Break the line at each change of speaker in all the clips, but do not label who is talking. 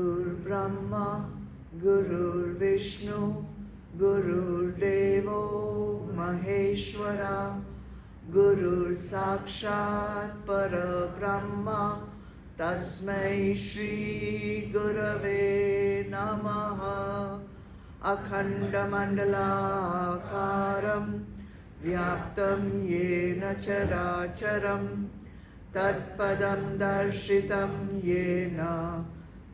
Gurur Brahma, Gurur Vishnu, Gurur Devo Maheshwara, Gurur Sakshat Parabrahma, Tasmai Shri Gurave Namaha. Akhanda Mandala Akaram, Vyaptam Yena Characharam, Tatpadam Darshitam Yena,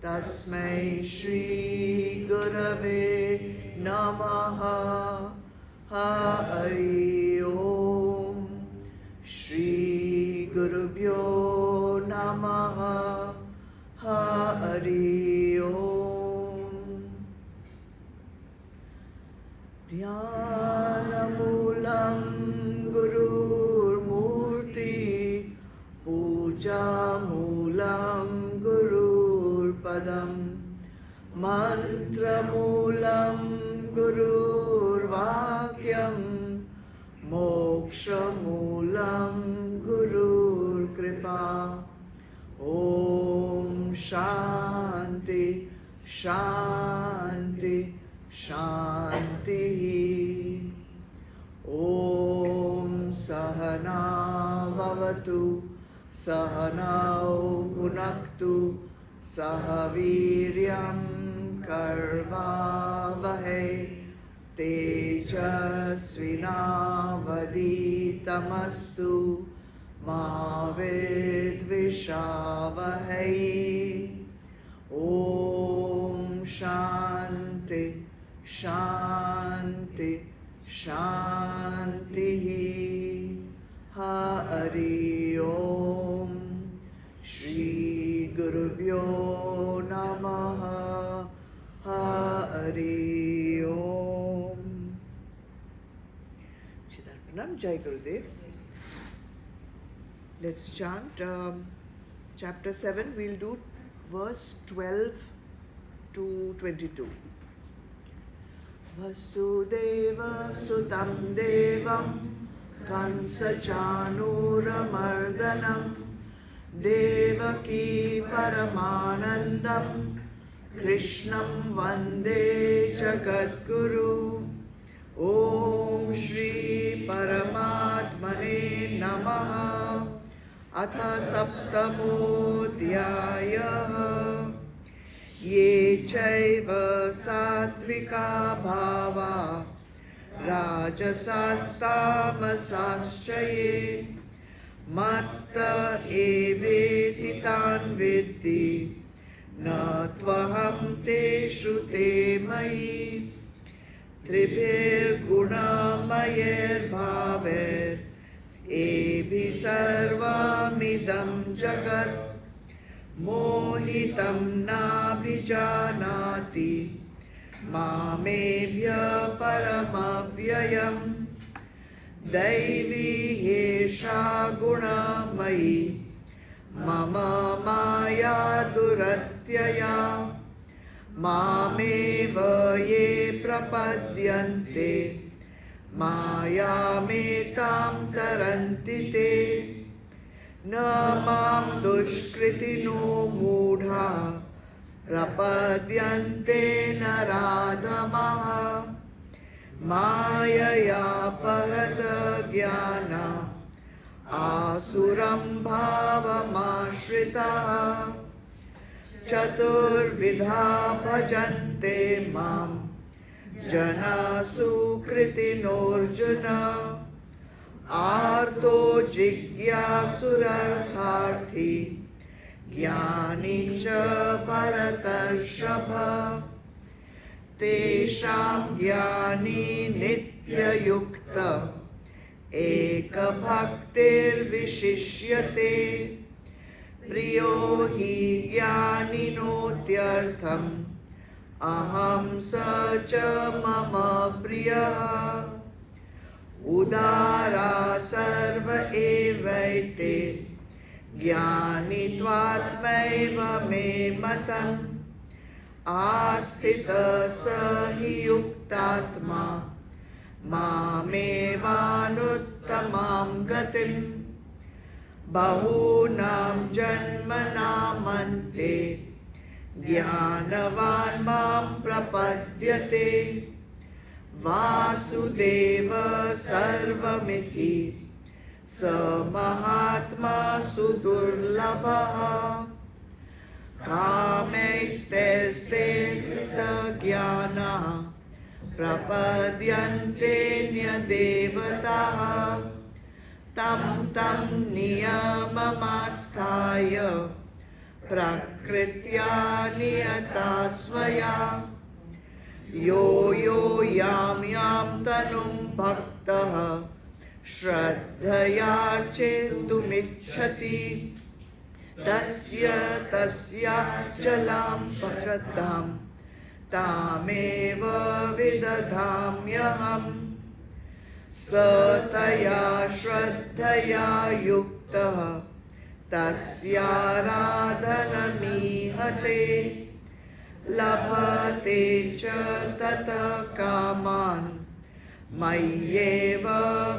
Tasmai Shri Gurave Namaha. Hari Om Shri Gurubhyo Namaha. Hari Om. Dhyanamulam Gurur Murti, Pujamulam Gurur Padam, Mantramulam Gurur Vakyam, Mokshamulam Gurur Kripa. Om Shanti Shanti Shanti. Om Sahana Bhavatu, Sahanao Bhunaktu, Sahaviryam Karvavahe, Tejasvinavaditamastu, Ma Vidvishavahe. Om Shanti Shanti Shanti. Hari Om Shri Gurubhyo Namaha. Hari Om. Chidarpanam, Jai Gurudev. Let's chant chapter 7. We'll do verse 12 to 22. Vasudeva Sutam Devam Kansachanuramardanam Devaki Paramanandam Krishnam Vande Jagadguru. Om Shri Paramatmane Namaha. Atha Saptamodhyayah. Ye chaiva satvika bhava rajasastamasaschaye matta eveti tan vidhi na tvaham teshu te mayi tribhir gunamayer bhaver ebhi sarvamidam jagat mohitam nabhijanati mamebhya paramavyayam daivi hesha gunamayi mama maya duratyaya mameva ye prapadyante mayametam tarantite. Namam dushkritino mudha prapadyante naradamaha mayaya parata jnana asuram bhavamashritaha chaturvidha bhajante mam jana sukritinurjuna Arto jigyasurartharthi jnani cha bharatarshapha tesham jnani nitya yukta eka bhaktir vishishyate priyo hi jnaninotyartham aham sa cha mama priyaha Udara sarva evaite jnani tvatmaiva me matam astita sahi yuktatma mamevanuttamam gatim bahunam janmanamante ज्ञानवान् मां प्रपद्यते वासुदेव सर्वमिति स महात्मा सुदुर्लभः कामैस्तैस्तैर्हृतज्ञानाः प्रपद्यन्तेऽन्यदेवताः तं तं नियममास्थाय प्रकृत्या नियता स्वया यो यो यां यां तनुं भक्तः श्रद्धयार्चयितुमिच्छति तस्य तस्याचलां श्रद्धां तामेव विदधाम्यहम् स तया श्रद्धया युक्तः तस्याराधनमीहते लभते च ततः कामान् मय्येव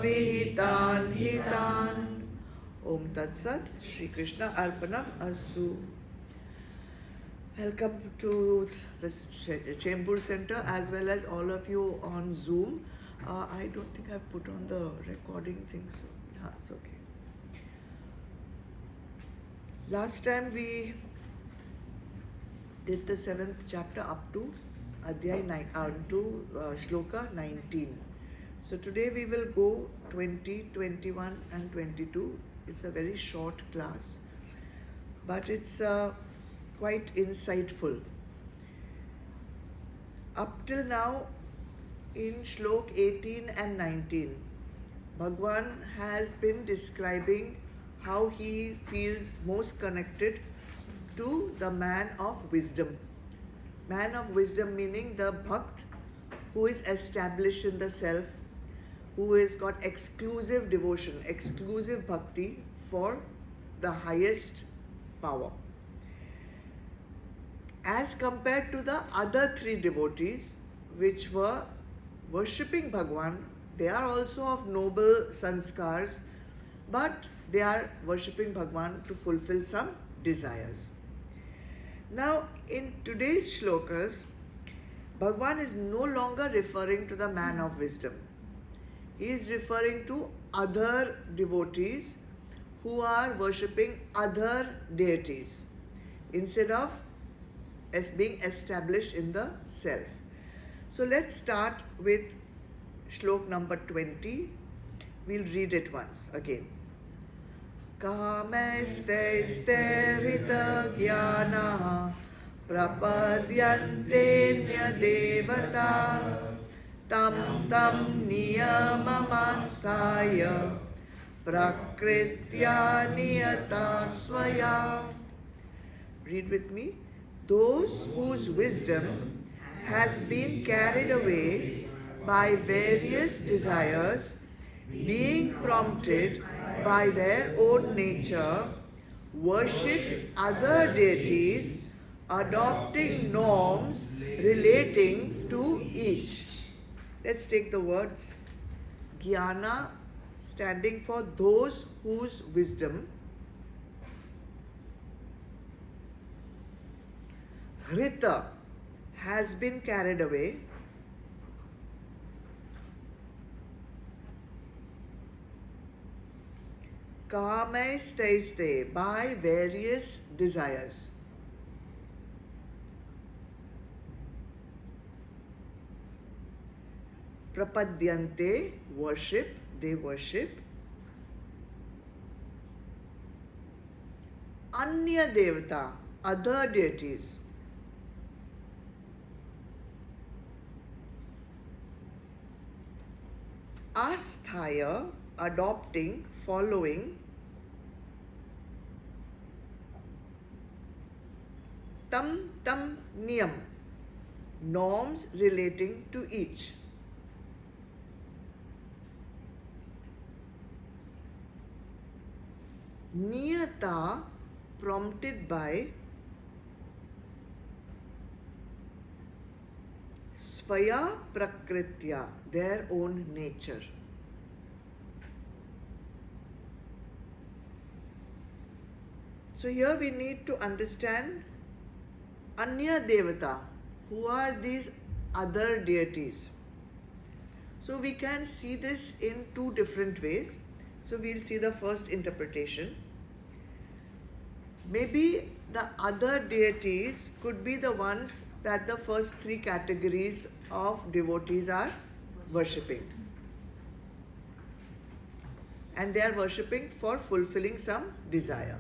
विहितान् हितान्। Om Tat Sat. Shri Krishna Arpanam Astu. Welcome to this Chembur Center as well as all of you on Zoom. I don't think I've put on the recording thing, so yeah, it's okay. Last time we did the 7th chapter up to Adhyay 9, to Shloka 19. So today we will go 20, 21 and 22. It's a very short class, but it's quite insightful. Up till now, in Shlok 18 and 19, Bhagwan has been describing how he feels most connected to the man of wisdom. Man of wisdom meaning the Bhakt who is established in the self, who has got exclusive devotion, exclusive bhakti for the highest power. As compared to the other three devotees which were worshipping Bhagwan, they are also of noble sanskars, but they are worshipping Bhagwan to fulfill some desires. Now, in today's shlokas, Bhagwan is no longer referring to the man of wisdom. He is referring to other devotees who are worshipping other deities instead of as being established in the self. So let's start with shlok number 20. We'll read it once again. Kamaistaistairitagyanah prapadyantenyadevata tam tam niyamamasthaya prakritya niyata swaya. Read with me. Those whose wisdom has been carried away by various desires, being prompted by their own nature, worship other deities, adopting norms relating to each. Let's take the words. Jnana standing for those whose wisdom. Hrita has been carried away. Kamaistaiste by various desires. Prapadyante worship, they worship. Anya devata, other deities. Asthaya, adopting, following. Tam tam niyam, norms relating to each. Niyata, prompted by. Svaya prakritya, their own nature. So here we need to understand Anya Devata. Who are these other deities? So we can see this in two different ways. So we'll see the first interpretation. Maybe the other deities could be the ones that the first three categories of devotees are worshipping. And they are worshipping for fulfilling some desire.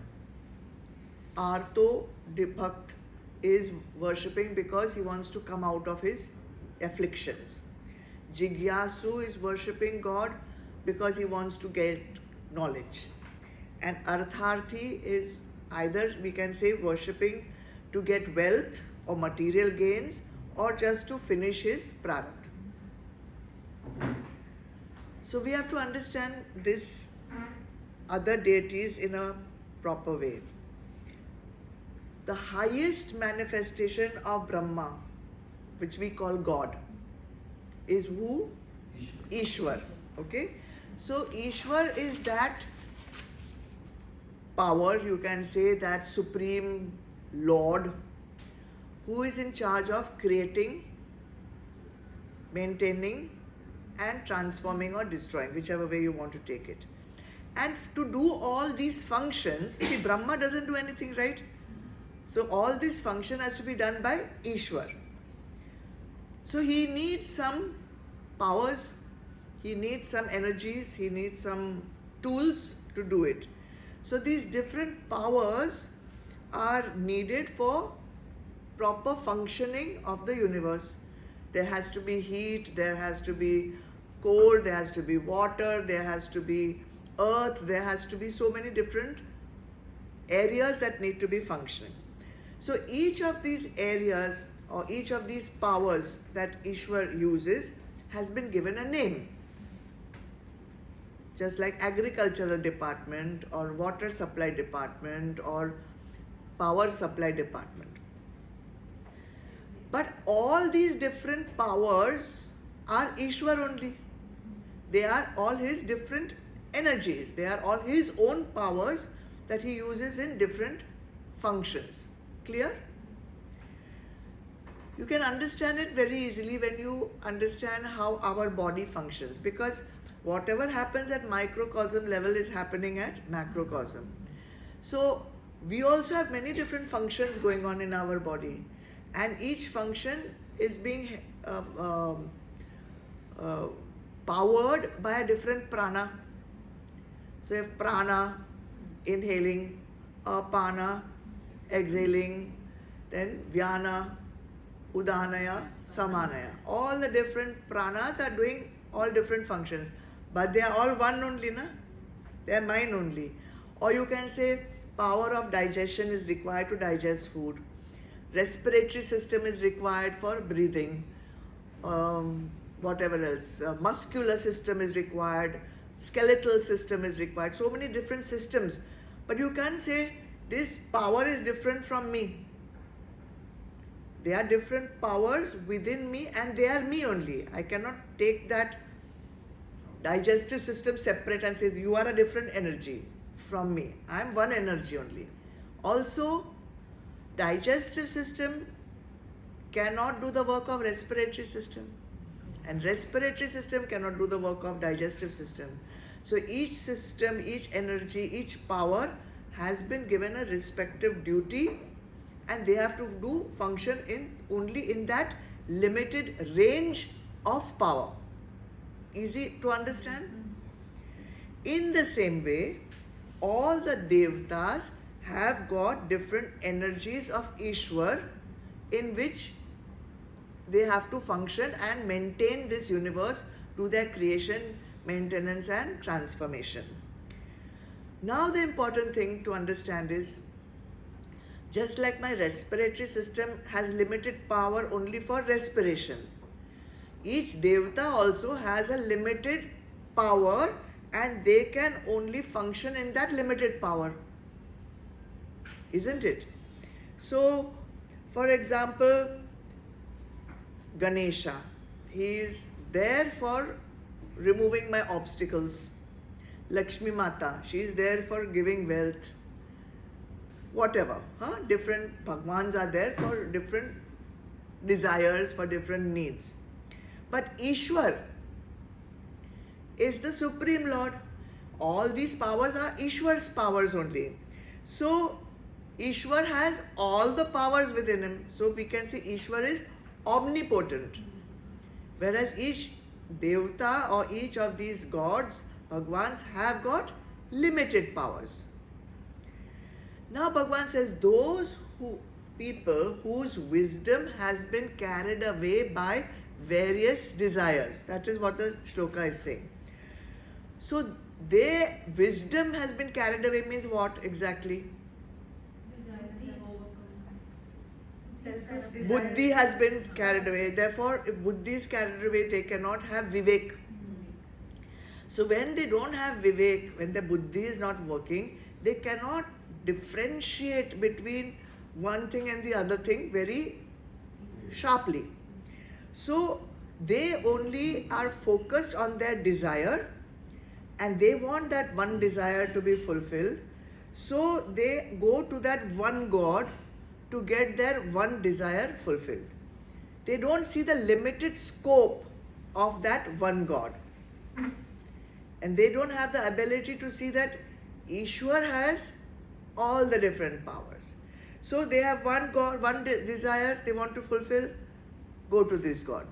Arto Bhakt is worshipping because he wants to come out of his afflictions. Jigyasu is worshipping God because he wants to get knowledge. And Artharthi is either, we can say, worshipping to get wealth or material gains, or just to finish his prarabdha. So we have to understand this other deities in a proper way. The highest manifestation of Brahma, which we call God, is who? Ishwar. Okay? So Ishwar is that power, you can say, that supreme Lord who is in charge of creating, maintaining and transforming or destroying, whichever way you want to take it. And to do all these functions, see, Brahma doesn't do anything, right? So all this function has to be done by Ishwar. So he needs some powers, he needs some energies, he needs some tools to do it. So these different powers are needed for proper functioning of the universe. There has to be heat, there has to be cold, there has to be water, there has to be earth, there has to be so many different areas that need to be functioning. So each of these areas or each of these powers that Ishwar uses has been given a name. Just like agricultural department or water supply department or power supply department. But all these different powers are Ishwar only. They are all his different energies. They are all his own powers that he uses in different functions. Clear? You can understand it very easily when you understand how our body functions, because whatever happens at microcosm level is happening at macrocosm. So we also have many different functions going on in our body, and each function is being powered by a different prana. So if prana, inhaling, apana, exhaling, then vyana, udanaya, samanaya. All the different pranas are doing all different functions, but they are all one only, na? They are mine only. Or you can say power of digestion is required to digest food. Respiratory system is required for breathing. Whatever else. Muscular system is required. Skeletal system is required. So many different systems. But you can't say this power is different from me. They are different powers within me and they are me only. I cannot take that digestive system separate and say you are a different energy from me. I am one energy only. Also, digestive system cannot do the work of respiratory system, and respiratory system cannot do the work of digestive system. So each system, each energy, each power has been given a respective duty, and they have to do function in only in that limited range of power. Easy to understand? In the same way, all the devatas have got different energies of Ishwar in which they have to function and maintain this universe to their creation, maintenance and transformation. Now the important thing to understand is, just like my respiratory system has limited power only for respiration, each devata also has a limited power and they can only function in that limited power. Isn't it? So, for example, Ganesha, he is there for removing my obstacles. Lakshmi Mata, she is there for giving wealth. whatever. Different Bhagwans are there for different desires, for different needs. But Ishwar is the Supreme Lord. All these powers are Ishwar's powers only. So Ishwar has all the powers within him. So we can say Ishwar is omnipotent. Whereas each Devta or each of these gods, Bhagwans, have got limited powers. Now Bhagwan says those people whose wisdom has been carried away by various desires. That is what the shloka is saying. So their wisdom has been carried away means what exactly? Buddhi has been carried away. Therefore, if Buddhi is carried away, they cannot have Vivek. So when they don't have Vivek, when the Buddhi is not working, they cannot differentiate between one thing and the other thing very sharply. So they only are focused on their desire and they want that one desire to be fulfilled. So they go to that one God to get their one desire fulfilled. They don't see the limited scope of that one God. And they don't have the ability to see that Ishwar has all the different powers. So they have one God, one desire they want to fulfill, go to this God.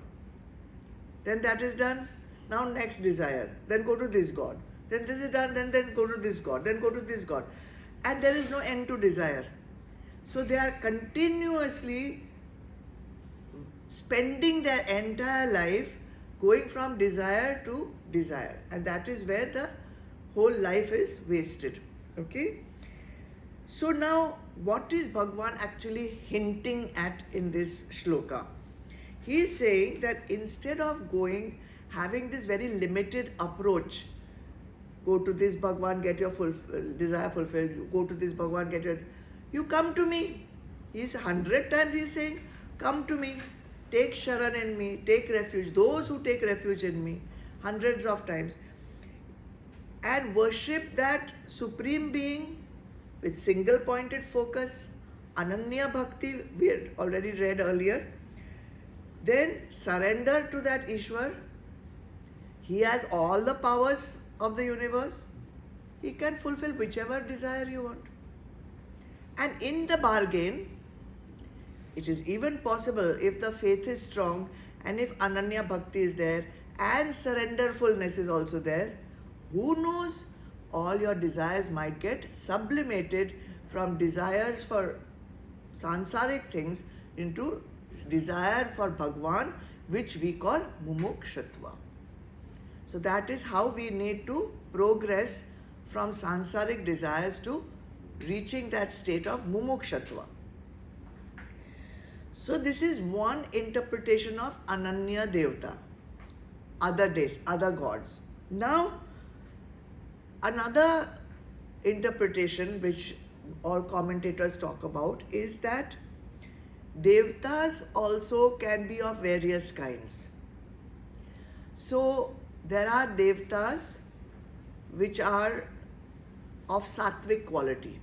Then that is done. Now next desire, then go to this God. Then this is done, then go to this God, then go to this God. And there is no end to desire. So they are continuously spending their entire life going from desire to desire. And that is where the whole life is wasted. Okay? So now, what is Bhagwan actually hinting at in this shloka? He is saying that instead of having this very limited approach, go to this Bhagwan, get your desire fulfilled, you go to this Bhagwan, get your... You come to me. He's 100 times he's saying, come to me, take sharan in me, take refuge. Those who take refuge in me, hundreds of times. And worship that Supreme Being with single pointed focus, Ananya Bhakti, we had already read earlier. Then surrender to that Ishwar. He has all the powers of the universe. He can fulfill whichever desire you want. And in the bargain, it is even possible if the faith is strong and if Ananya Bhakti is there and surrenderfulness is also there, who knows, all your desires might get sublimated from desires for sansaric things into desire for Bhagwan, which we call mumukshatva. So that is how we need to progress from sansaric desires to reaching that state of mumukshatva. So this is one interpretation of Ananya Devta, other gods. Now, another interpretation which all commentators talk about is that Devtas also can be of various kinds. So there are Devtas which are of sattvic quality.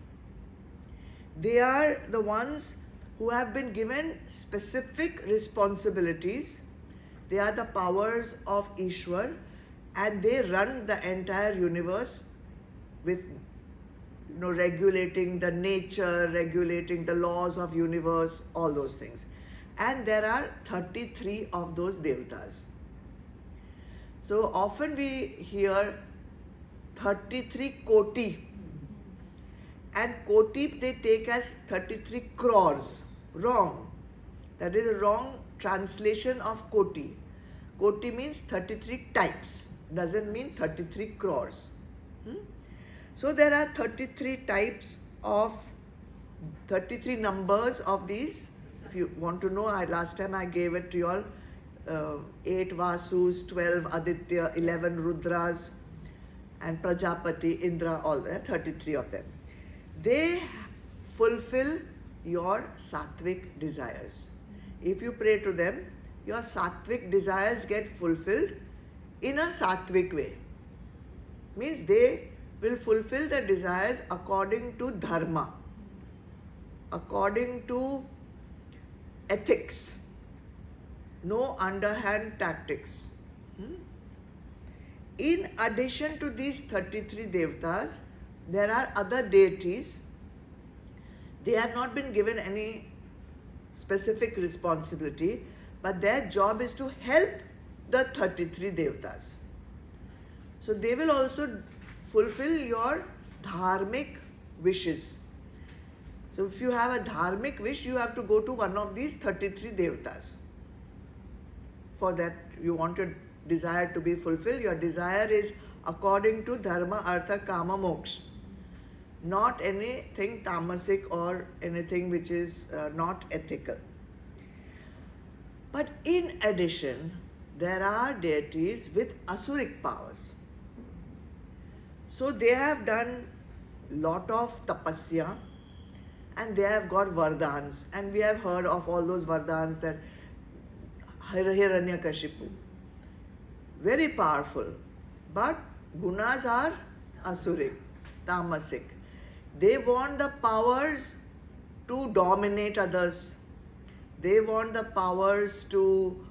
They are the ones who have been given specific responsibilities. They are the powers of Ishwar and they run the entire universe with regulating the nature, regulating the laws of universe, all those things. And there are 33 of those Devtas. So often we hear 33 koti. And koti they take as 33 crores. Wrong. That is a wrong translation of koti. Koti means 33 types. Doesn't mean 33 crores. So there are 33 types of 33 numbers of these. If you want to know, last time I gave it to you all. 8 Vasus, 12 Aditya, 11 Rudras, and Prajapati, Indra, all there, 33 of them. They fulfill your sattvic desires. If you pray to them, your sattvic desires get fulfilled in a sattvic way. Means they will fulfill the desires according to dharma. according to ethics, no underhand tactics. In addition to these 33 devatas, there are other deities. They have not been given any specific responsibility, but their job is to help the 33 devatas. So they will also fulfill your dharmic wishes. So if you have a dharmic wish, you have to go to one of these 33 devatas. For that, you want your desire to be fulfilled. Your desire is according to dharma, artha, kama, moksha. Not anything tamasic or anything which is not ethical. But in addition, there are deities with asuric powers. So they have done lot of tapasya and they have got vardhans. And we have heard of all those vardhans, that Hiranyakashipu, very powerful. But gunas are asuric, tamasic. They want the powers to dominate others. They want the powers to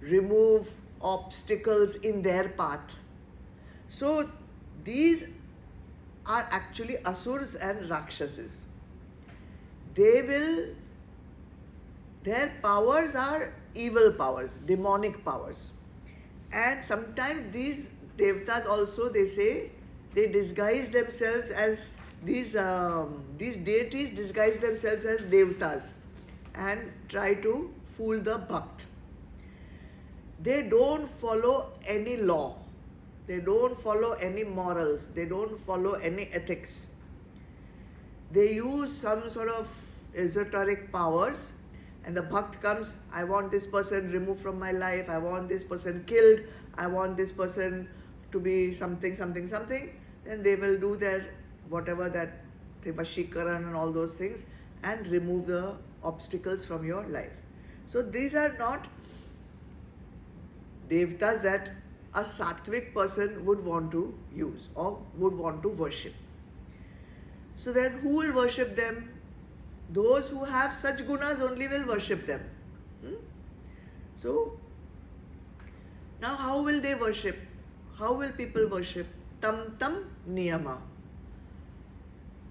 remove obstacles in their path. So these are actually asurs and rakshasas. Their powers are evil powers, demonic powers. And sometimes these devatas also, they say, they disguise themselves as these deities disguise themselves as devatas and try to fool the bhakt. They don't follow any law. They don't follow any morals. They don't follow any ethics. They use some sort of esoteric powers, and the bhakt comes, I want this person removed from my life, I want this person killed, I want this person to be something, something, something. Then they will do their whatever, that Vashikaran and all those things, and remove the obstacles from your life. So these are not devatas that a sattvic person would want to use or would want to worship. So then who will worship them? Those who have such gunas only will worship them. So now how will they worship? How will people worship? Tam tam niyama.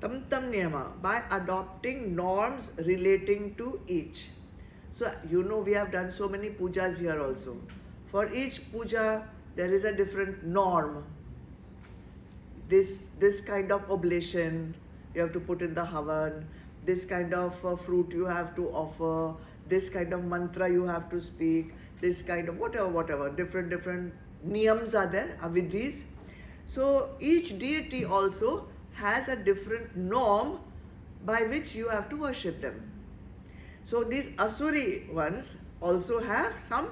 Tam tam niyama, by adopting norms relating to each. So we have done so many pujas here also. For each puja there is a different norm. This kind of oblation you have to put in the havan. This kind of fruit you have to offer. This kind of mantra you have to speak. This kind of whatever. Different niyams are there with these. So each deity also has a different norm by which you have to worship them. So these asuri ones also have some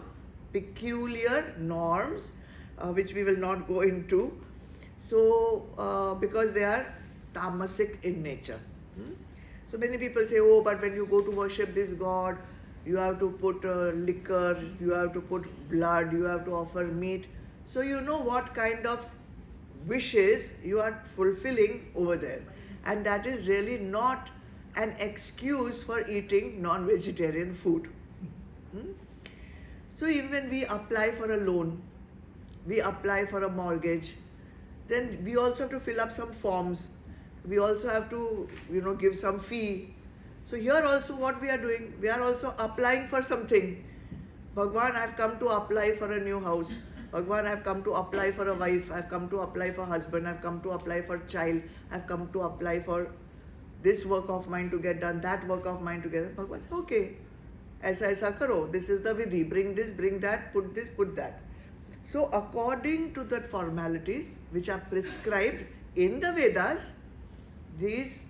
peculiar norms which we will not go into. So because they are tamasic in nature. So many people say, oh, but when you go to worship this god, you have to put liquor, you have to put blood, you have to offer meat. So you know what kind of wishes you are fulfilling over there. And that is really not an excuse for eating non-vegetarian food. So even when we apply for a loan, we apply for a mortgage, then we also have to fill up some forms. We also have to, give some fee. So here also what we are doing, we are also applying for something. Bhagwan, I've come to apply for a new house. Bhagwan, I've come to apply for a wife. I've come to apply for husband. I've come to apply for child. I've come to apply for this work of mine to get done, that work of mine to get done. Bhagwan says, okay, aisa karo. This is the vidhi. Bring this, bring that, put this, put that. So according to the formalities which are prescribed in the Vedas, these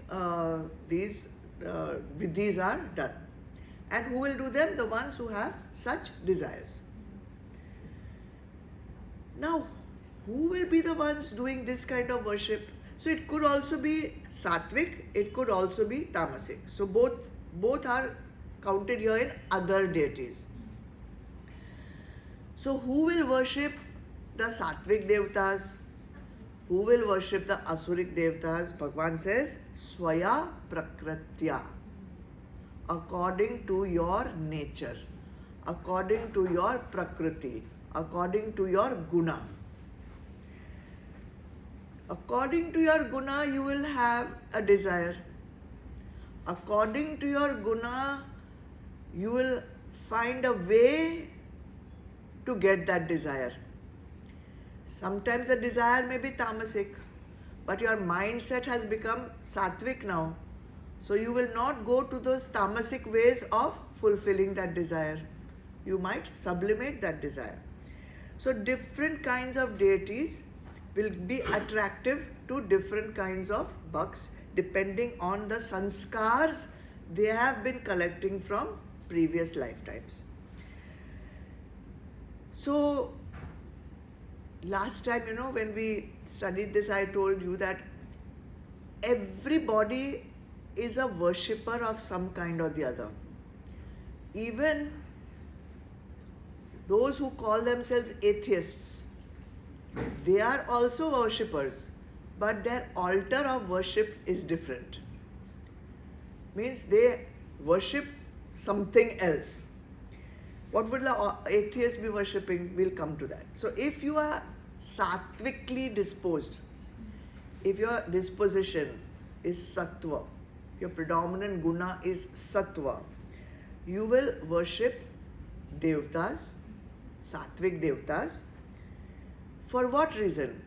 vidhis are done. And who will do them? The ones who have such desires. Now, who will be the ones doing this kind of worship? So it could also be sattvic, it could also be tamasic. So both are counted here in other deities. So who will worship the sattvic devatas? Who will worship the asuric devatas? Bhagwan says, Swaya Prakritya. according to your nature, according to your prakriti, according to your guna. According to your guna, you will have a desire. According to your guna, you will find a way to get that desire. Sometimes the desire may be tamasic, but your mindset has become sattvic now. So you will not go to those tamasic ways of fulfilling that desire. You might sublimate that desire. So different kinds of deities will be attractive to different kinds of bhaks depending on the sanskars they have been collecting from previous lifetimes. So last time, when we studied this, I told you that everybody is a worshipper of some kind or the other. Even those who call themselves atheists, they are also worshippers, but their altar of worship is different. Means they worship something else. What would the atheist be worshipping? We'll come to that. So if you are sattvically disposed, if your disposition is sattva, your predominant guna is sattva, you will worship devtas, sattvic devtas. For what reason?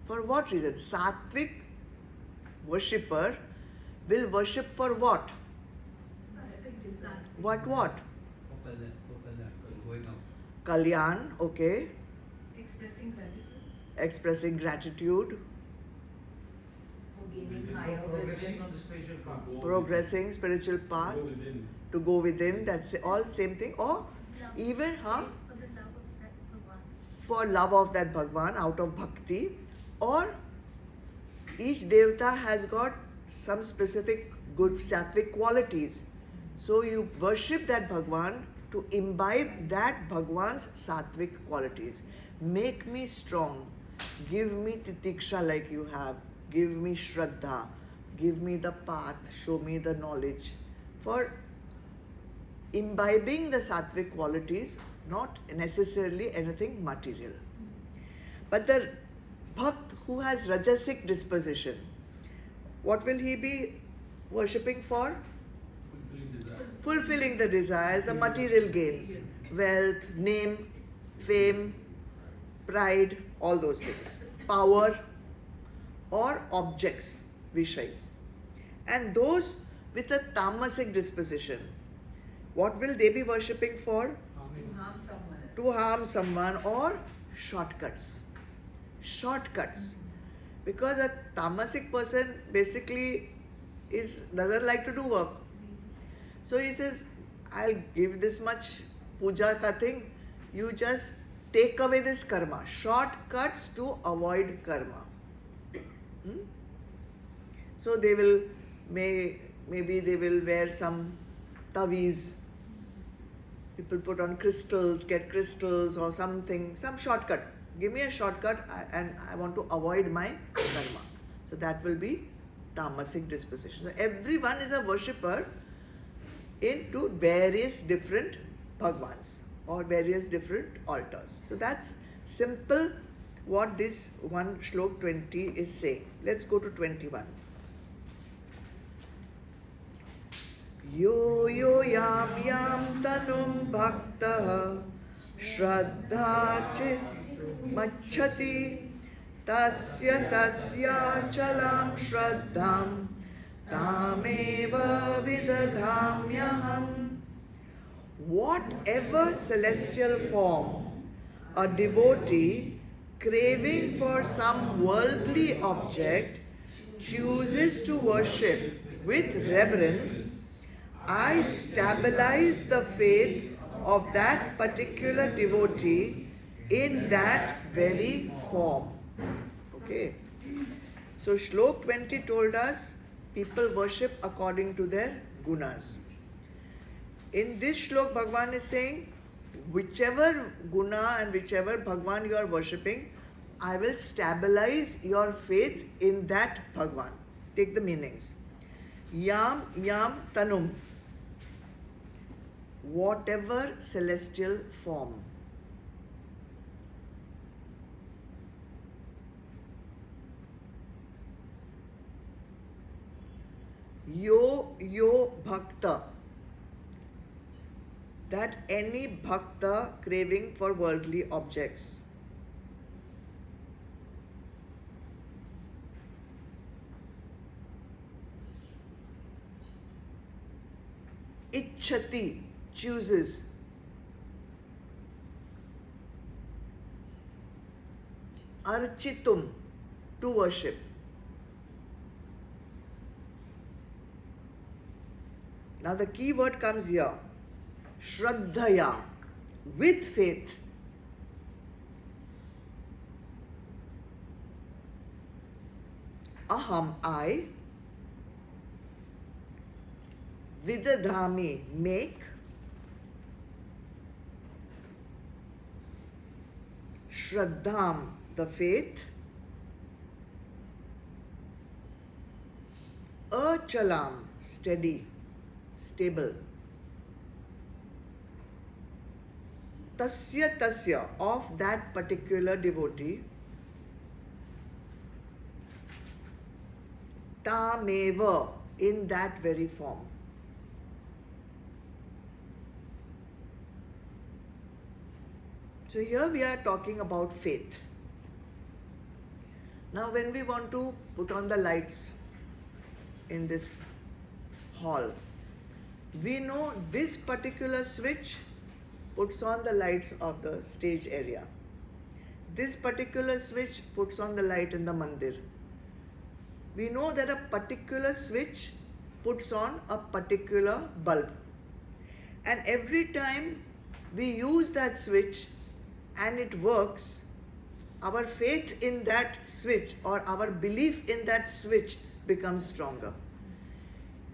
For what reason? Sattvic worshipper will worship for what? What? Kalyan, okay. Expressing gratitude.
For gaining higher
Progressing
wisdom.
on the spiritual path.
Progressing spiritual path.
Go within.
To go within, that's all same thing. Or even for love of that Bhagwan, out of bhakti. Or each devta has got some specific good sattvic qualities. So you worship that Bhagwan to imbibe that Bhagwan's sattvic qualities. Make me strong. Give me titiksha like you have. Give me shraddha. Give me the path. Show me the knowledge. For imbibing the sattvic qualities, not necessarily anything material. But the bhakt who has rajasic disposition, what will he be worshipping for?
Fulfilling desires.
Fulfilling the desires, the material gains, wealth, name, fame, pride, all those things, power or objects, vishais. And those with a tamasic disposition, what will they be worshipping for? To harm someone or shortcuts. Shortcuts. Because a tamasic person basically doesn't like to do work. So he says, I'll give this much puja ka thing, you just take away this karma. Shortcuts to avoid karma. So they will, maybe they will wear some taweez. People put on crystals, get crystals or something, some shortcut. Give me a shortcut and I want to avoid my karma. So that will be tamasic disposition. So everyone is a worshipper into various different bhagwans or various different altars. So that's simple what this one Shlok 20 is saying. Let's go to 21. Yo yo yam yam tanum bhaktaha shraddha chit machhati tasya chalam shraddham tameva vidadhamyaham. Whatever celestial form a devotee craving for some worldly object chooses to worship with reverence, I stabilize the faith of that particular devotee in that very form. Okay. So Shlok 20 told us people worship according to their gunas. In this Shlok, Bhagavan is saying, whichever guna and whichever Bhagavan you are worshipping, I will stabilize your faith in that Bhagavan. Take the meanings. Yam Yam Tanum, whatever celestial form. Yo Yo Bhakta, that any bhakta craving for worldly objects. Ichchati, chooses. Architum, to worship. Now the key word comes here. Shraddhaya, with faith. Aham, I. Vidadhami, make. Shraddham, the faith. Achalam, steady, stable. Tasya, of that particular devotee. Tameva, in that very form. So here we are talking about faith. Now when we want to put on the lights in this hall, we know this particular switch puts on the lights of the stage area. This particular switch puts on the light in the mandir. We know that a particular switch puts on a particular bulb. And every time we use that switch and it works, our faith in that switch or our belief in that switch becomes stronger.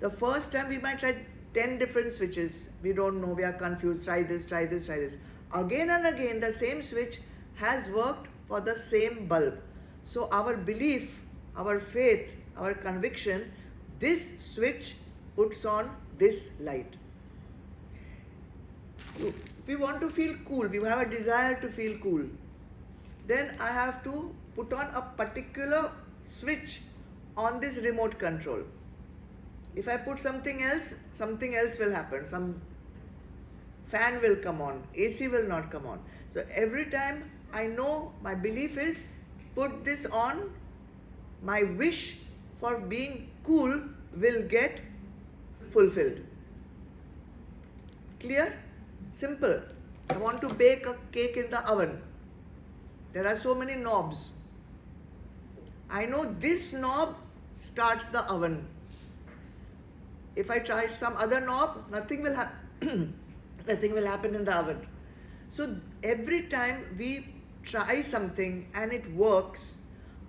The first time we might try 10 different switches. We don't know, we are confused, try this, try this, try this. Again and again, the same switch has worked for the same bulb. So our belief, our faith, our conviction, this switch puts on this light. If we want to feel cool, we have a desire to feel cool, then I have to put on a particular switch on this remote control. If I put something else will happen. Some fan will come on, AC will not come on. So every time I know my belief is put this on, my wish for being cool will get fulfilled. Clear? Simple. I want to bake a cake in the oven. There are so many knobs. I know this knob starts the oven. If I try some other knob, nothing will happen. Nothing will happen in the oven. So every time we try something and it works,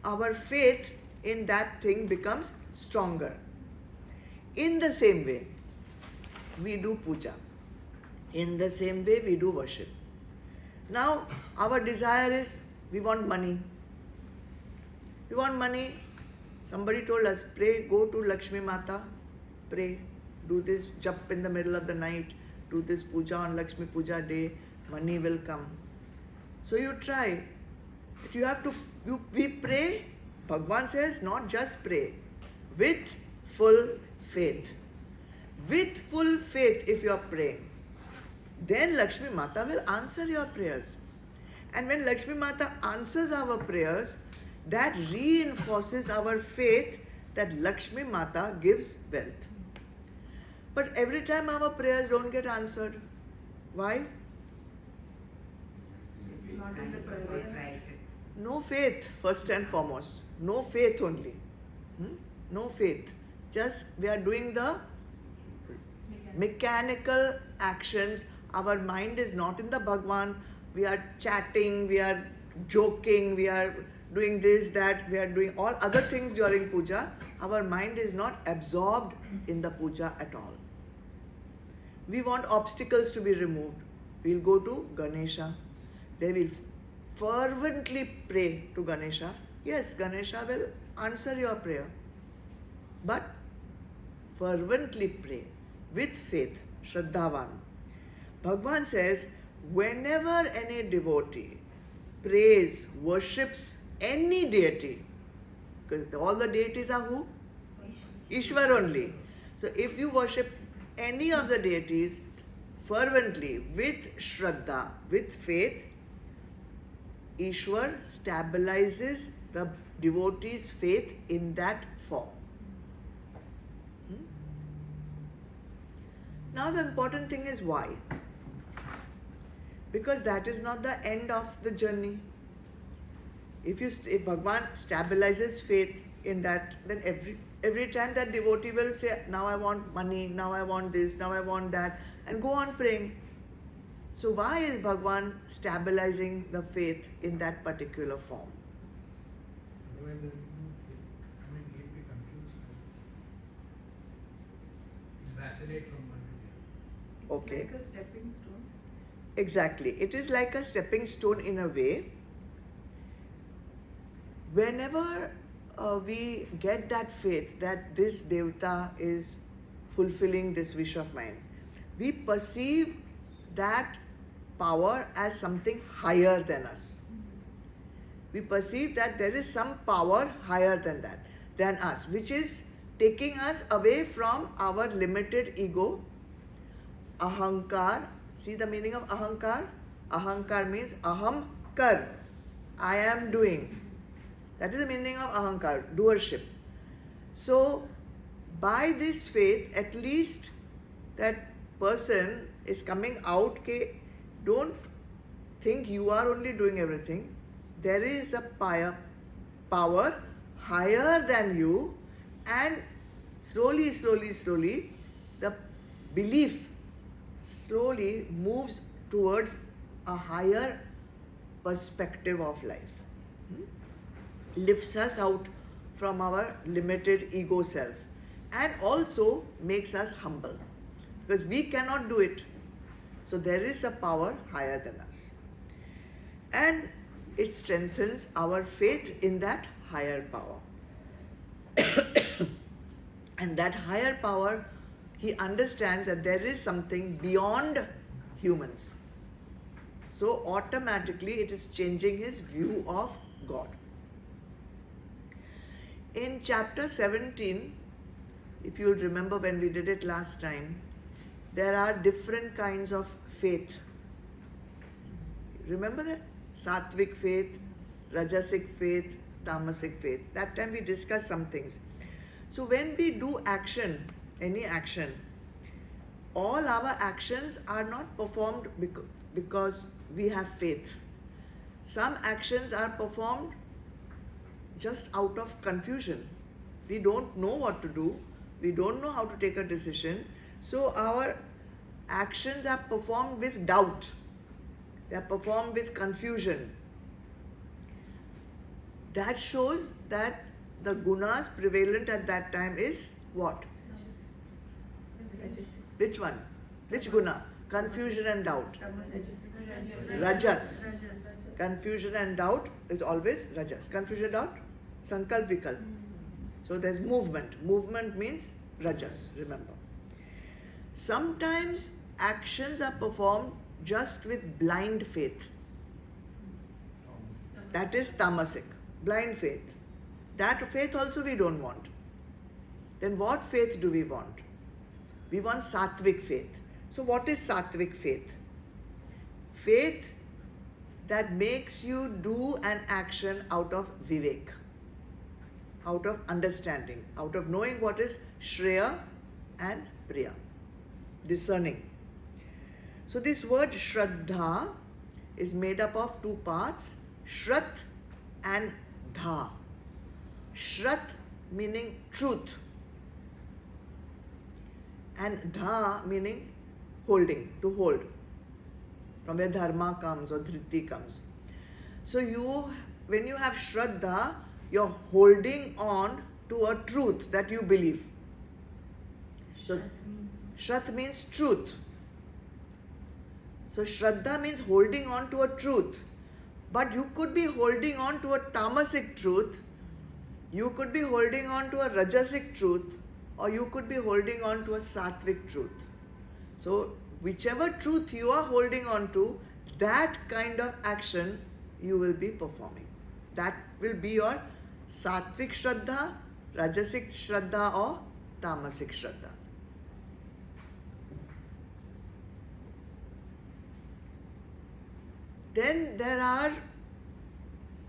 our faith in that thing becomes stronger. In the same way, we do puja. In the same way, we do worship. Now, our desire is, we want money. We want money. Somebody told us, pray, go to Lakshmi Mata, pray, do this jap in the middle of the night, do this puja on Lakshmi Puja day, money will come. So you try. But you have to, we pray, Bhagwan says, not just pray, with full faith. With full faith if you are praying, then Lakshmi Mata will answer your prayers. And when Lakshmi Mata answers our prayers, that reinforces our faith that Lakshmi Mata gives wealth. But every time our prayers don't get answered. Why?
It's not in the prayer. Right.
No faith, first and foremost. No faith only. No faith. Just we are doing the mechanical actions. Our mind is not in the Bhagwan. We are chatting, we are joking, we are doing this, that, we are doing all other things during puja. Our mind is not absorbed in the puja at all. We want obstacles to be removed. We'll go to Ganesha. They will fervently pray to Ganesha. Yes, Ganesha will answer your prayer. But fervently pray with faith, Shraddhavan. Bhagavan says, whenever any devotee prays, worships any deity, because all the deities are who? Ishwar only. So if you worship any of the deities fervently, with Shraddha, with faith, Ishwar stabilizes the devotee's faith in that form. Now the important thing is why? Because that is not the end of the journey. If Bhagavan stabilizes faith in that, then every time that devotee will say, now I want money, now I want this, now I want that, and go on praying. So why is Bhagavan stabilizing the faith in that particular form?
Otherwise, he'll be confused. He'll vacillate from one to the other.
Okay.
It's like a stepping stone.
Exactly. It is like a stepping stone in a way. Whenever we get that faith that this Devata is fulfilling this wish of mine, we perceive that power as something higher than us. We perceive that there is some power higher than us, which is taking us away from our limited ego, ahankar. See the meaning of ahankar? Ahankar means aham kar, I am doing. That is the meaning of ahankar, doership. So, by this faith, at least that person is coming out, don't think you are only doing everything. There is a power higher than you, and slowly, the belief slowly moves towards a higher perspective of life. Lifts us out from our limited ego self and also makes us humble, because we cannot do it. So there is a power higher than us, and it strengthens our faith in that higher power. And that higher power, he understands that there is something beyond humans. So automatically it is changing his view of God. In chapter 17, if you'll remember when we did it last time, there are different kinds of faith. Remember that? Sattvic faith, Rajasic faith, Tamasic faith. That time we discussed some things. So when we do action, any action, all our actions are not performed because we have faith. Some actions are performed just out of confusion. We don't know what to do. We don't know how to take a decision. So our actions are performed with doubt. They are performed with confusion. That shows that the gunas prevalent at that time is what? Which one? Which guna? Confusion and doubt. Rajas. Confusion and doubt is always rajas. Confusion, doubt, sankalp, vikalp. So there's movement. Movement means rajas, remember. Sometimes actions are performed just with blind faith. That is tamasic, blind faith. That faith also we don't want. Then what faith do we want? We want sattvic faith. So what is sattvic faith? Faith that makes you do an action out of vivek, out of understanding, out of knowing what is shreya and priya, discerning. So this word shraddha is made up of two parts, shrat and dha. Shrat meaning truth, and dha meaning holding, to hold, from where dharma comes or dhriti comes. So when you have shraddha, you're holding on to a truth that you believe. So shrat means truth. So shraddha means holding on to a truth. But you could be holding on to a tamasic truth. You could be holding on to a rajasic truth. or you could be holding on to a sattvic truth. So, whichever truth you are holding on to, that kind of action you will be performing. That will be your sattvic shraddha, rajasic shraddha, or tamasic shraddha. Then there are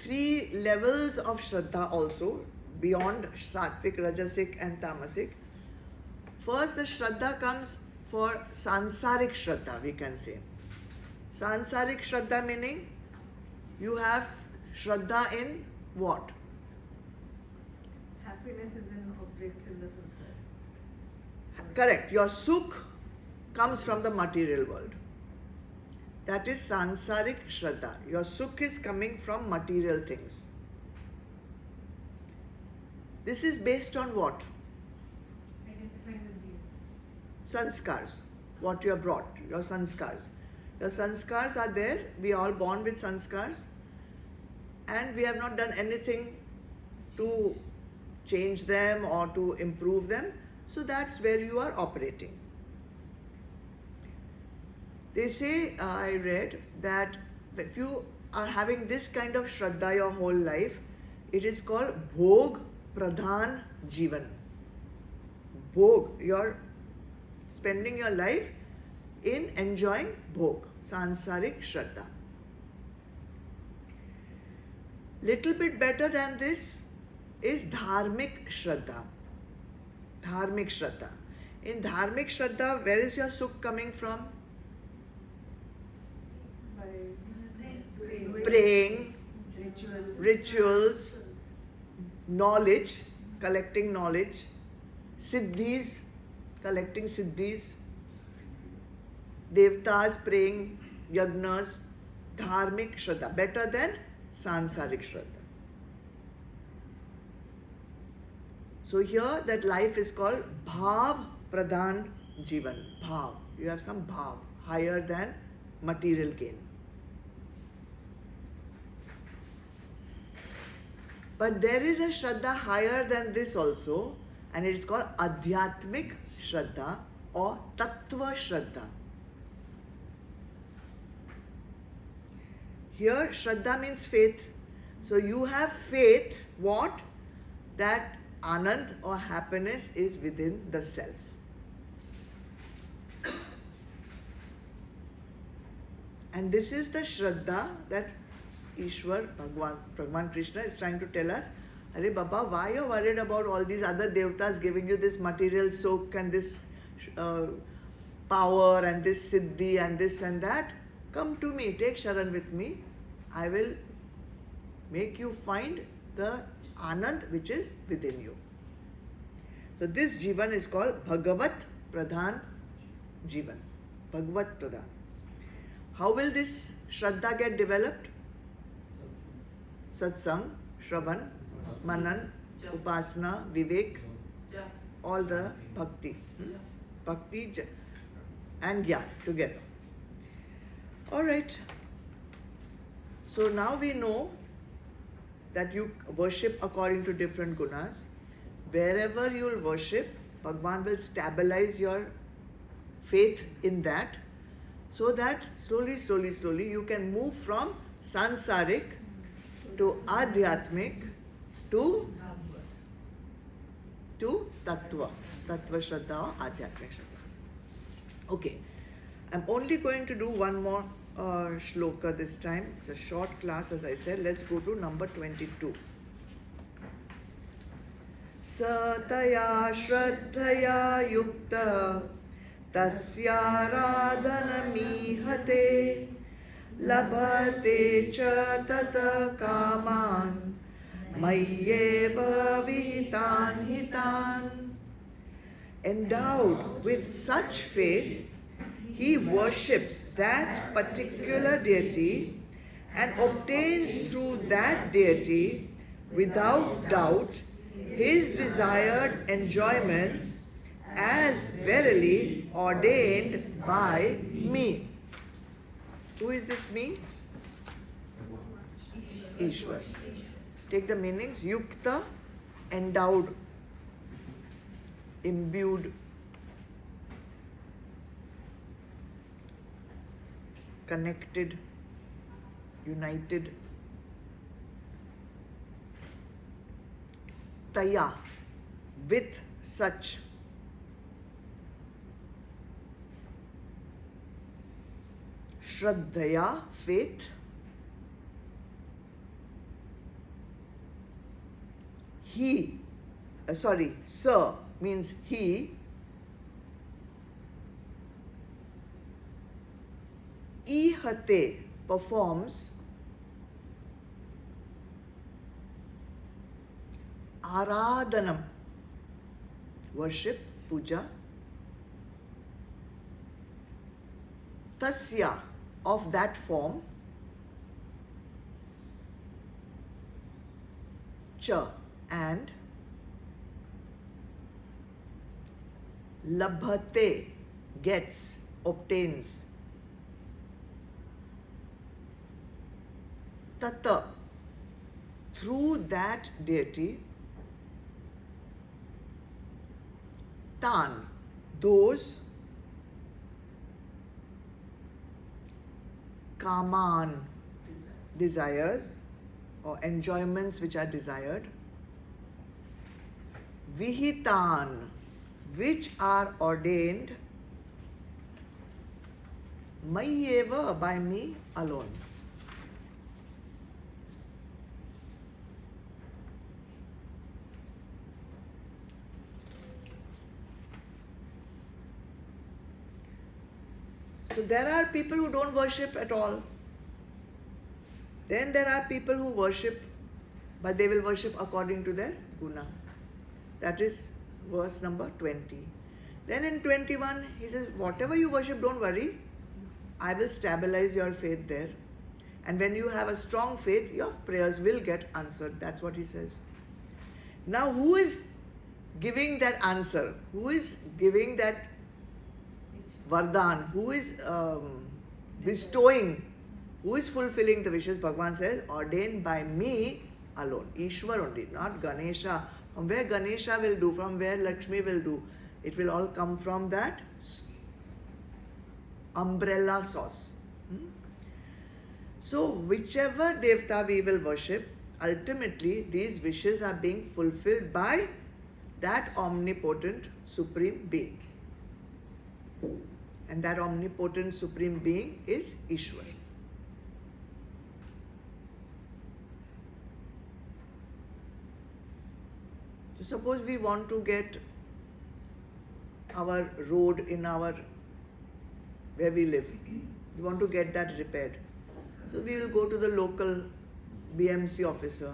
3 levels of shraddha also, beyond sattvic, rajasic and tamasic. First, the shraddha comes for sansarik shraddha, we can say. Sansarik shraddha meaning you have shraddha in what?
Happiness is in objects in the samsara.
Correct. Your sukh comes from the material world. That is sansarik shraddha. Your sukh is coming from material things. This is based on what?
Identifying with these.
Sanskars. What you have brought. Your sanskars. Your sanskars are there. We are all born with sanskars. And we have not done anything to change them or to improve them. So that's where you are operating. They say, I read, that if you are having this kind of shraddha your whole life, it is called Bhog Pradhan Jivan. Bhog, you're spending your life in enjoying Bhog, Sansarik Shraddha. Little bit better than this is Dharmik Shraddha. Dharmik Shraddha. In Dharmik Shraddha, where is your sukh coming from? Praying, rituals, knowledge, collecting knowledge, siddhis, collecting siddhis, devtas praying, yagnas, dharmik shraddha, better than sansarik shraddha. So here that life is called bhav pradhan jivan, bhav. You have some bhav, higher than material gain. But there is a shraddha higher than this also, and it is called Adhyatmik Shraddha or Tattva Shraddha. Here, Shraddha means faith. So you have faith, what? That Anand or happiness is within the self. And this is the Shraddha that Ishwar, Bhagwan Krishna is trying to tell us, Arey Baba, why are you worried about all these other devtas giving you this material sukh and this power and this siddhi and this and that? Come to me, take Sharan with me. I will make you find the Anand which is within you. So this Jivan is called Bhagavat Pradhan Jivan. Bhagavat Pradhan. How will this Shraddha get developed? Satsang, Shravan, Manan, Upasana, Vivek, all the Bhakti. Bhakti and Gyan together. Alright. So now we know that you worship according to different gunas. Wherever you will worship, Bhagwan will stabilize your faith in that, so that slowly you can move from sansarik to adhyatmik to tattva shraddha or adhyatmik shraddha. Okay, I'm only going to do one more shloka this time. It's a short class, as I said. Let's go to number 22. Sataya shraddhaya yukta tasya radhanamihate labhate cha tata kaman mayyeva vihitan hitan. Endowed with such faith, he worships that particular deity and obtains through that deity without doubt his desired enjoyments as verily ordained by me. Who is this me? Ishwar. Take the meanings. Yukta, endowed. imbued, connected, united. Taya, with such. Shraddhaya, faith. Sir means he. Ihate, performs. Aradhanam, worship, puja. Tasya, of that form. Cha, and. Labhate, gets, obtains. Tata, through that deity. Tan, those. Kaman, desires or enjoyments which are desired. Vihitan, which are ordained. Mayeva, by me alone. So there are people who don't worship at all. Then there are people who worship, but they will worship according to their guna. That is verse number 20. Then in 21, he says, whatever you worship, don't worry. I will stabilize your faith there. And when you have a strong faith, your prayers will get answered. That's what he says. Now, who is giving that answer? Who is giving that Vardhan? Who is bestowing? Who is fulfilling the wishes? Bhagavan says, ordained by me alone. Ishwar only, not Ganesha. From where Ganesha will do, from where Lakshmi will do, it will all come from that umbrella source. So, whichever Devta we will worship, ultimately these wishes are being fulfilled by that omnipotent Supreme Being. And that omnipotent Supreme Being is Ishwar. So suppose we want to get our road in our, where we live, we want to get that repaired. So we will go to the local BMC officer.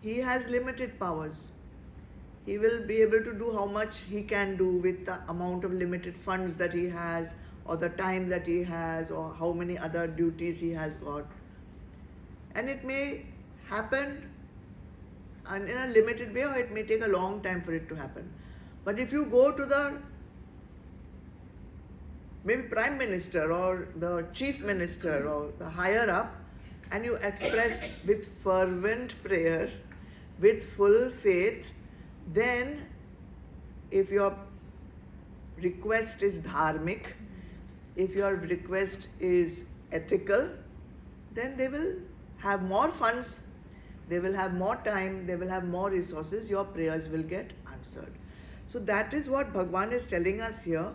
He has limited powers. He will be able to do how much he can do with the amount of limited funds that he has, or the time that he has, or how many other duties he has got. And it may happen in a limited way, or it may take a long time for it to happen. But if you go to the maybe Prime Minister or the Chief Minister or the higher up, and you express with fervent prayer, with full faith, then if your request is dharmic, if your request is ethical, then they will have more funds, they will have more time, they will have more resources, your prayers will get answered. So that is what Bhagavan is telling us here.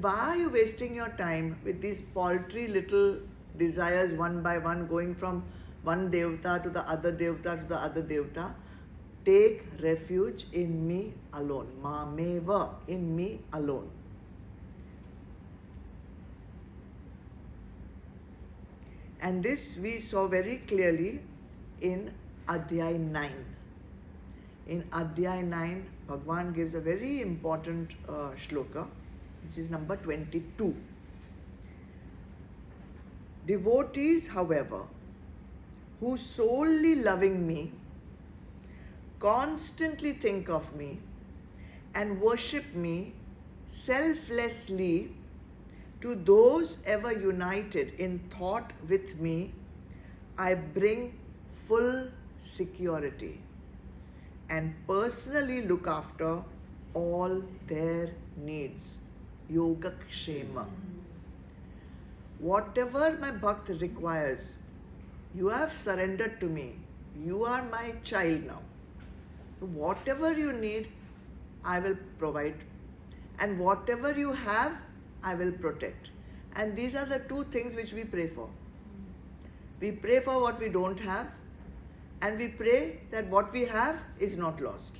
Why are you wasting your time with these paltry little desires one by one, going from one devta to the other devta to the other devta? Take refuge in me alone. Mameva, in me alone. And this we saw very clearly in Adhyay 9. In Adhyay 9, Bhagavan gives a very important shloka, which is number 22. Devotees, however, who solely loving me, constantly think of me and worship me selflessly, to those ever united in thought with me, I bring full security and personally look after all their needs. Yoga Kshema. Whatever my bhakt requires, you have surrendered to me. You are my child now. Whatever you need, I will provide. And whatever you have, I will protect. And these are the two things which we pray for. We pray for what we don't have, and we pray that what we have is not lost.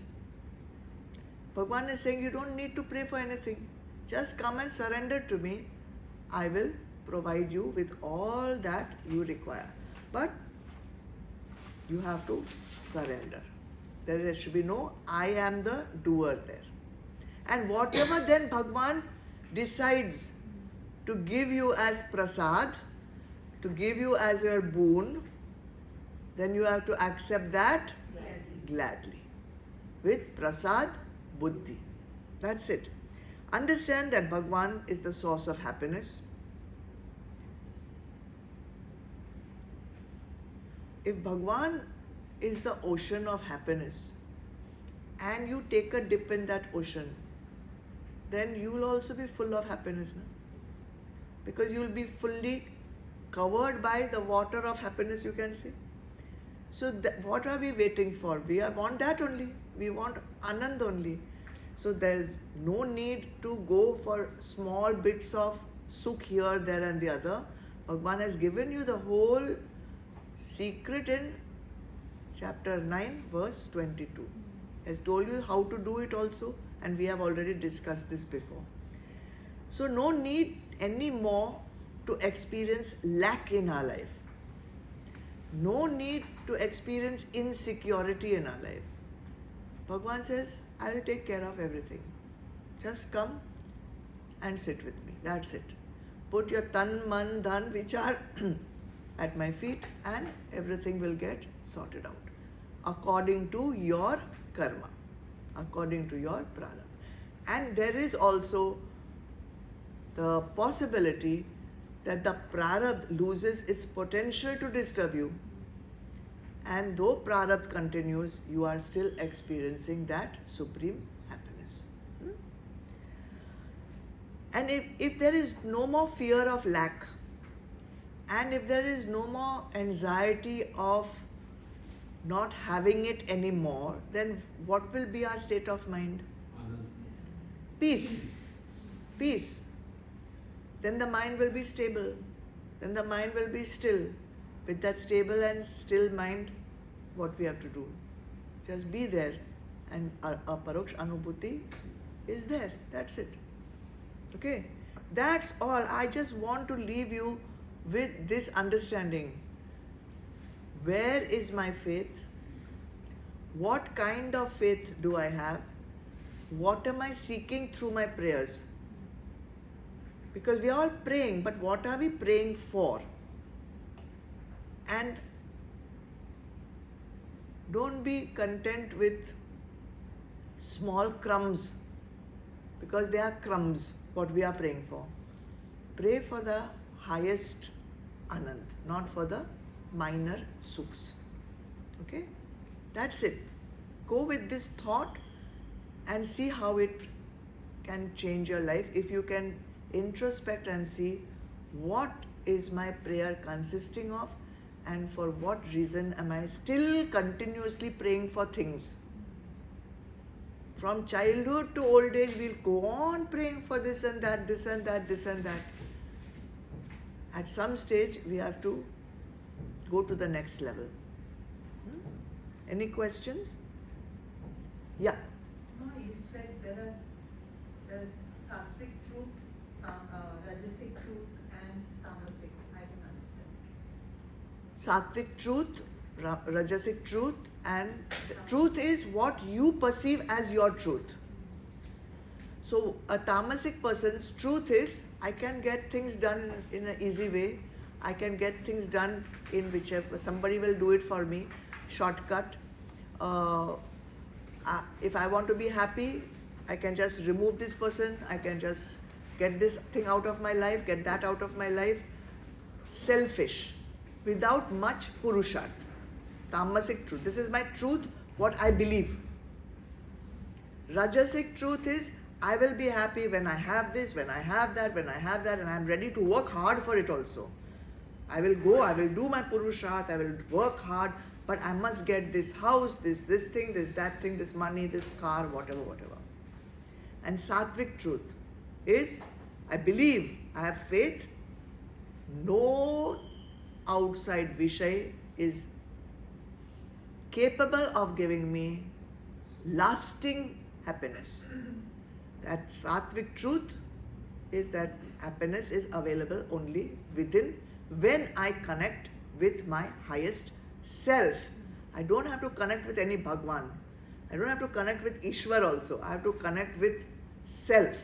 Bhagavan is saying you don't need to pray for anything. Just come and surrender to me. I will provide you with all that you require. But you have to surrender. There should be no I am the doer there. And whatever then Bhagavan decides to give you as prasad, to give you as your boon, then you have to accept that gladly. With prasad buddhi. That's it. Understand that Bhagavan is the source of happiness. If Bhagavan is the ocean of happiness and you take a dip in that ocean, then you will also be full of happiness. No? Because you will be fully covered by the water of happiness, you can say. So what are we waiting for? We want that only. We want Anand only. So there is no need to go for small bits of sukh here, there and the other. Bhagavan has given you the whole secret in chapter 9 verse 22. Has told you how to do it also, and we have already discussed this before. So no need anymore to experience lack in our life. No need to experience insecurity in our life. Bhagavan says, I will take care of everything. Just come and sit with me. That's it. Put your tan, man, dhan, vichar at my feet and everything will get sorted out. According to your karma. According to your prarabdha. And there is also the possibility that the prarabdha loses its potential to disturb you. And though prarabdha continues, you are still experiencing that supreme happiness. And if there is no more fear of lack, and if there is no more anxiety of not having it anymore, then what will be our state of mind? Peace. Peace. Then the mind will be stable. Then the mind will be still. With that stable and still mind, what we have to do? Just be there, and a paroksh anubhuti is there. That's it. Okay? That's all. I just want to leave you with this understanding. Where is my faith? What kind of faith do I have? What am I seeking through my prayers? Because we are all praying, but what are we praying for? And don't be content with small crumbs, because they are crumbs, what we are praying for. Pray for the highest Anand, not for the minor sukhs. Okay? That's it. Go with this thought and see how it can change your life. If you can introspect and see what is my prayer consisting of, and for what reason am I still continuously praying for things. From childhood to old age, we'll go on praying for this and that, this and that, this and that. At some stage, we have to go to the next level. Any questions? Yeah.
No, you said there is sattvic truth, rajasic truth, and tamasic. I didn't understand.
Sattvic truth, rajasic truth, and truth is what you perceive as your truth. So a tamasic person's truth is, I can get things done in an easy way. I can get things done in whichever, somebody will do it for me, shortcut. If I want to be happy, I can just remove this person, I can just get this thing out of my life, get that out of my life. Selfish, without much purusharth. Tamasic truth. This is my truth, what I believe. Rajasic truth is, I will be happy when I have this, when I have that, when I have that, and I am ready to work hard for it also. I will go, I will do my Purusharth, I will work hard, but I must get this house, this thing, that thing, this money, this car, whatever. And Sattvic truth is, I believe, I have faith, no outside Vishay is capable of giving me lasting happiness. That Sattvic truth is that happiness is available only within when I connect with my highest self. I don't have to connect with any Bhagwan. I don't have to connect with Ishwar also. I have to connect with self,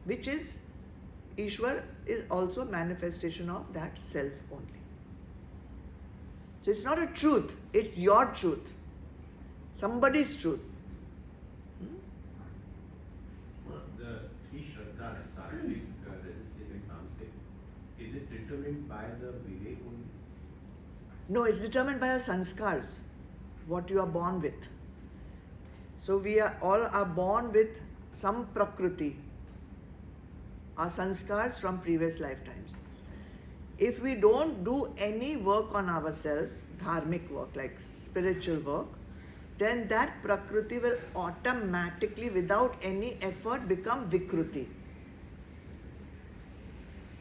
which is, Ishwar is also a manifestation of that self only. So it's not a truth, it's your truth. Somebody's truth.
Well, the three Shraddhas, Sattvic, Rajasic and Tamasic, is it determined by the Vivek only?
No, it's determined by our sanskars, what you are born with. So we are all born with some prakriti, our sanskars from previous lifetimes. If we don't do any work on ourselves, dharmic work, like spiritual work, then that prakriti will automatically, without any effort, become vikruti.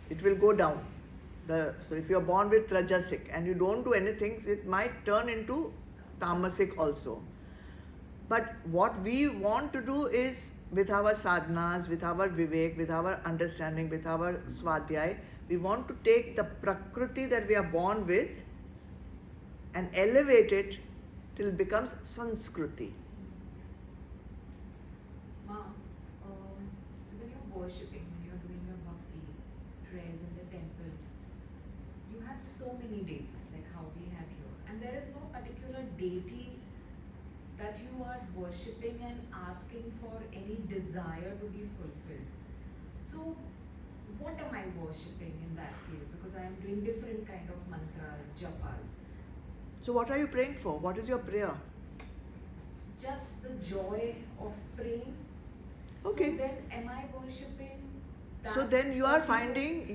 It will go down. So if you are born with rajasic and you don't do anything, it might turn into tamasic also. But what we want to do is, with our sadhanas, with our vivek, with our understanding, with our swadhyay, we want to take the prakriti that we are born with and elevate it till it becomes sanskriti.
Ma, so when you're worshipping, when you're doing your bhakti, prayers in the temple, you have so many deities, like how we have here. And there is no particular deity that you are worshipping and asking for any desire to be fulfilled. So, what am I worshipping in that case? Because I am doing different kind of mantras, japas.
So what are you praying for? What is your prayer?
Just the joy of praying.
Okay.
So then, am I worshipping that?
So then you are finding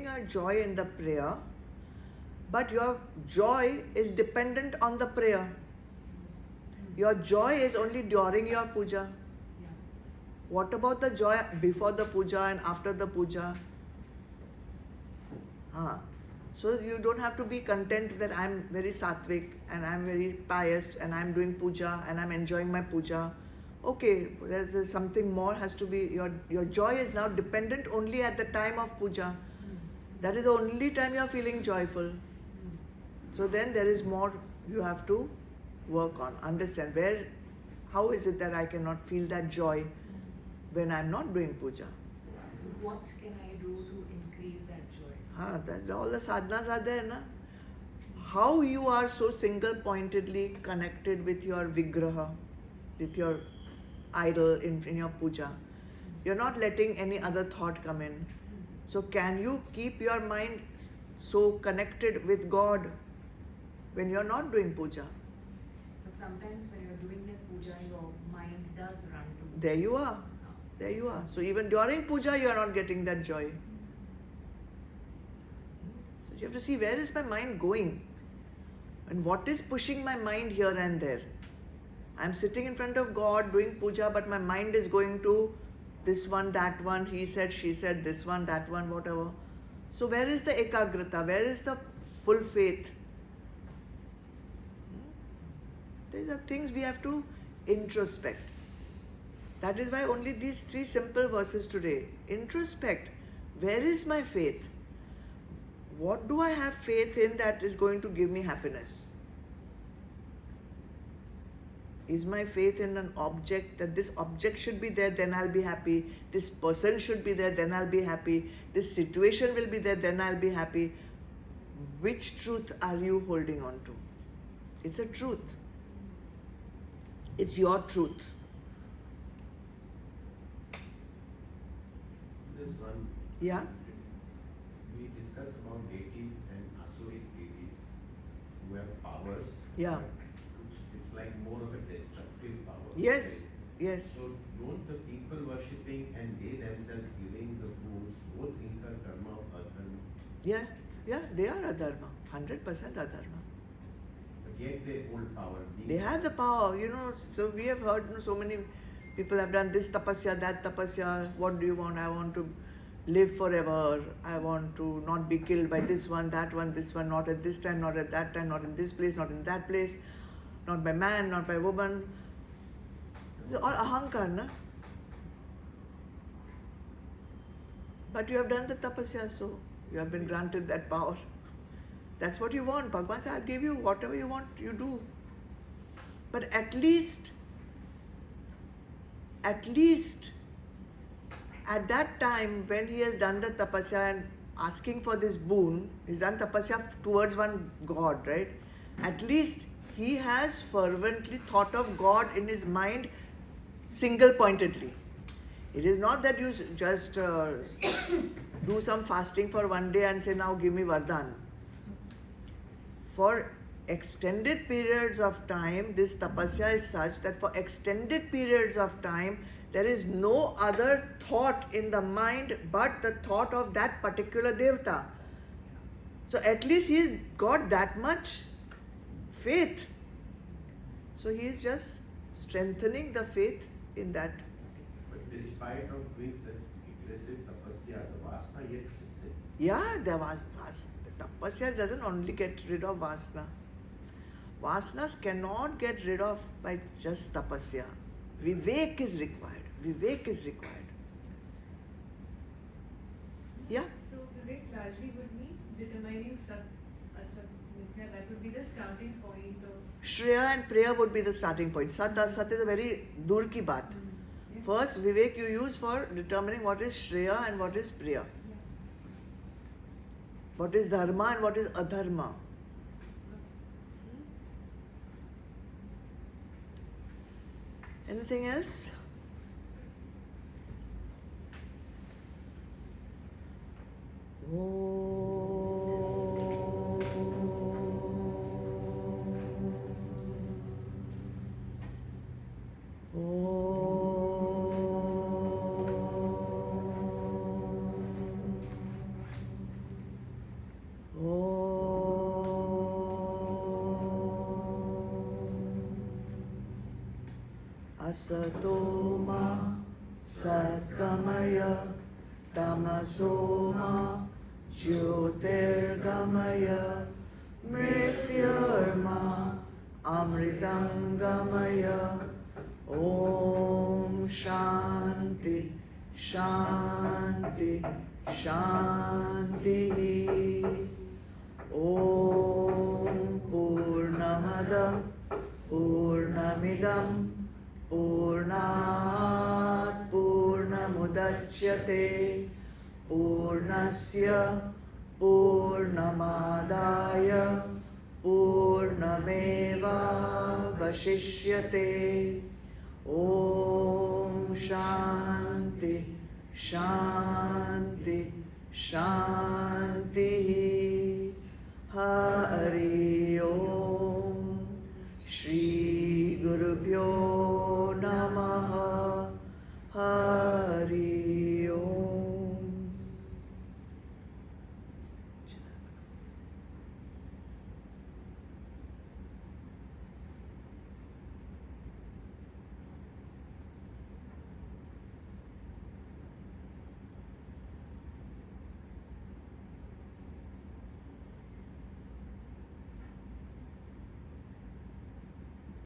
a joy in the prayer, but your joy is dependent on the prayer. Your joy is only during your puja.
Yeah.
What about the joy before the puja and after the puja? So you don't have to be content that I'm very sattvic and I'm very pious and I'm doing puja and I'm enjoying my puja. Okay, there's something more has to be, your joy is now dependent only at the time of puja. That is the only time you are feeling joyful. So then there is more you have to work on. Understand how is it that I cannot feel that joy when I'm not doing puja?
So what can I do to increase that joy?
All the sadhanas are there, na? How you are so single-pointedly connected with your vigraha, with your idol in your puja. You're not letting any other thought come in. So can you keep your mind so connected with God when you're not doing puja?
But sometimes when you're doing that puja, your mind does run to.
There you are. There you are. So even during puja, you are not getting that joy. So you have to see, where is my mind going? And what is pushing my mind here and there? I'm sitting in front of God doing puja, but my mind is going to this one, that one, he said, she said, this one, that one, whatever. So where is the ekagrata? Where is the full faith? These are things we have to introspect. That is why only these 3 simple verses today. Introspect. Where is my faith? What do I have faith in that is going to give me happiness? Is my faith in an object, that this object should be there, then I'll be happy. This person should be there, then I'll be happy. This situation will be there, then I'll be happy. Which truth are you holding on to? It's a truth. It's your truth.
This one.
Yeah?
We discuss about deities and asuric deities who have powers.
Yeah.
Which it's like more of a destructive power.
Yes, yes.
So don't the people worshipping and they themselves giving the boons both incur karma of adharma?
Yeah, yeah, they are adharma, 100% adharma.
But yet they hold power.
They have the power, so we have heard so many people have done this tapasya, that tapasya, what do you want? I want to live forever, I want to not be killed by this one, this one, not at this time, not at that time, not in this place, not in that place, not by man, not by woman. It's all ahankar, na? But you have done the tapasya, so you have been granted that power. That's what you want. Bhagavan said, I'll give you whatever you want, you do. But at least at that time when he has done the tapasya and asking for this boon, he's done tapasya towards one God, right? At least he has fervently thought of God in his mind single-pointedly. It is not that you just do some fasting for one day and say, now give me vardhan. For extended periods of time, this tapasya is such that for extended periods of time, there is no other thought in the mind but the thought of that particular devta. So at least he's got that much faith. So he is just strengthening the faith in that.
But despite of doing such aggressive tapasya, the vasana yet sits in.
Yeah, there was tapasya doesn't only get rid of vasana. Vasanas cannot get rid of by just tapasya. Vivek is required. Vivek is required. Yeah?
So Vivek largely would mean determining Sat, Asat, Mithya. That would be the starting point of...
Shreya and Priya would be the starting point. Sat is a very dur ki baat.
Yeah.
First, Vivek you use for determining what is Shreya and what is Priya.
Yeah.
What is Dharma and what is Adharma. Anything else? Asato ma satgamaya tamaso ma jyotirgamaya mrityurma amritam gamaya. Om Shanti Shanti Shanti. Om Purnamadam Purnamidam Purnat Purnamudachyate Purnasya Purnamadaya Purnameva Vashishyate. Om Shanti Shanti Shanti.